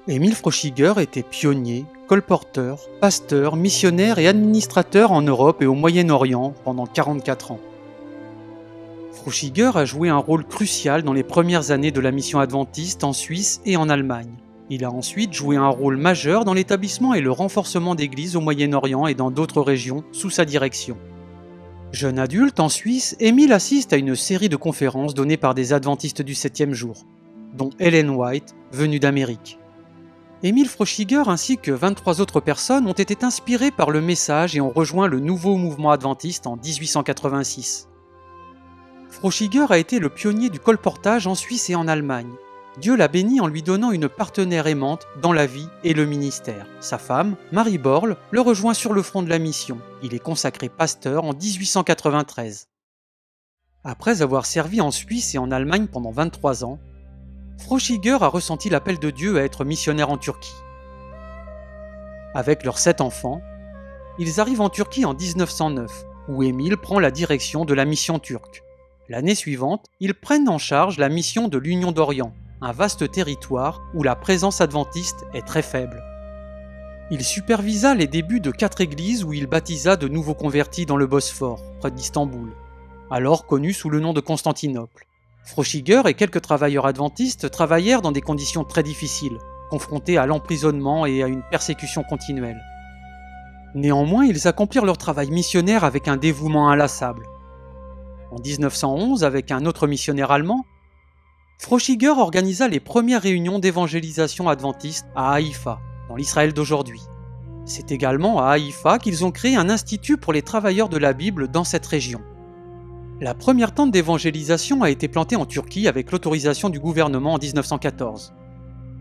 Émile Froschiger était pionnier, colporteur, pasteur, missionnaire et administrateur en Europe et au Moyen-Orient pendant 44 ans. Froschiger a joué un rôle crucial dans les premières années de la mission adventiste en Suisse et en Allemagne. Il a ensuite joué un rôle majeur dans l'établissement et le renforcement d'églises au Moyen-Orient et dans d'autres régions sous sa direction. Jeune adulte en Suisse, Émile assiste à une série de conférences données par des adventistes du 7e jour, dont Ellen White, venue d'Amérique. Émile Froschiger ainsi que 23 autres personnes ont été inspirés par le message et ont rejoint le nouveau mouvement adventiste en 1886. Froschiger a été le pionnier du colportage en Suisse et en Allemagne. Dieu l'a béni en lui donnant une partenaire aimante dans la vie et le ministère. Sa femme, Marie Borle, le rejoint sur le front de la mission. Il est consacré pasteur en 1893. Après avoir servi en Suisse et en Allemagne pendant 23 ans, Froschiger a ressenti l'appel de Dieu à être missionnaire en Turquie. Avec leurs 7 enfants, ils arrivent en Turquie en 1909, où Émile prend la direction de la mission turque. L'année suivante, ils prennent en charge la mission de l'Union d'Orient, un vaste territoire où la présence adventiste est très faible. Il supervisa les débuts de 4 églises où il baptisa de nouveaux convertis dans le Bosphore, près d'Istanbul, alors connu sous le nom de Constantinople. Froschiger et quelques travailleurs adventistes travaillèrent dans des conditions très difficiles, confrontés à l'emprisonnement et à une persécution continuelle. Néanmoins, ils accomplirent leur travail missionnaire avec un dévouement inlassable. En 1911, avec un autre missionnaire allemand, Froschiger organisa les premières réunions d'évangélisation adventiste à Haïfa, dans l'Israël d'aujourd'hui. C'est également à Haïfa qu'ils ont créé un institut pour les travailleurs de la Bible dans cette région. La première tente d'évangélisation a été plantée en Turquie avec l'autorisation du gouvernement en 1914.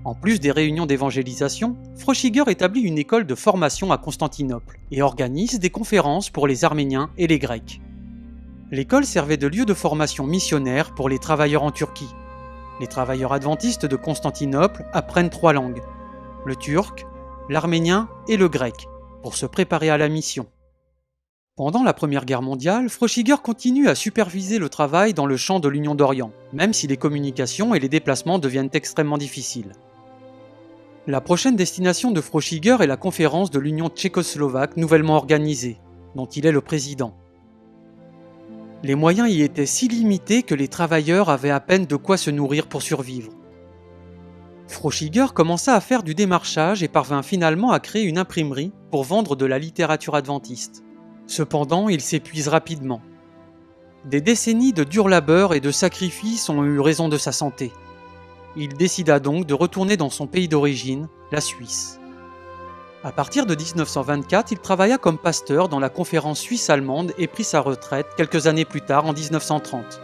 En plus des réunions d'évangélisation, Froschiger établit une école de formation à Constantinople et organise des conférences pour les Arméniens et les Grecs. L'école servait de lieu de formation missionnaire pour les travailleurs en Turquie. Les travailleurs adventistes de Constantinople apprennent 3 langues, le turc, l'arménien et le grec, pour se préparer à la mission. Pendant la Première Guerre mondiale, Froschiger continue à superviser le travail dans le champ de l'Union d'Orient, même si les communications et les déplacements deviennent extrêmement difficiles. La prochaine destination de Froschiger est la conférence de l'Union tchécoslovaque nouvellement organisée, dont il est le président. Les moyens y étaient si limités que les travailleurs avaient à peine de quoi se nourrir pour survivre. Froschiger commença à faire du démarchage et parvint finalement à créer une imprimerie pour vendre de la littérature adventiste. Cependant, il s'épuise rapidement. Des décennies de dur labeur et de sacrifices ont eu raison de sa santé. Il décida donc de retourner dans son pays d'origine, la Suisse. À partir de 1924, il travailla comme pasteur dans la conférence suisse-allemande et prit sa retraite quelques années plus tard, en 1930.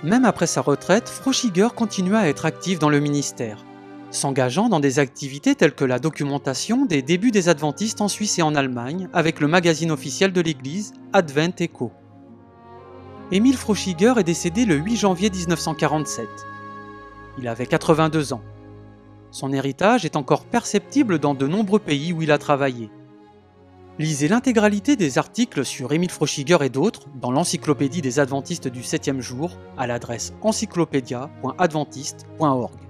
Même après sa retraite, Froschiger continua à être actif dans le ministère, s'engageant dans des activités telles que la documentation des débuts des adventistes en Suisse et en Allemagne avec le magazine officiel de l'Église, Advent Echo. Émile Froschiger est décédé le 8 janvier 1947. Il avait 82 ans. Son héritage est encore perceptible dans de nombreux pays où il a travaillé. Lisez l'intégralité des articles sur Émile Froschiger et d'autres dans l'Encyclopédie des adventistes du 7e jour à l'adresse encyclopédia.adventiste.org.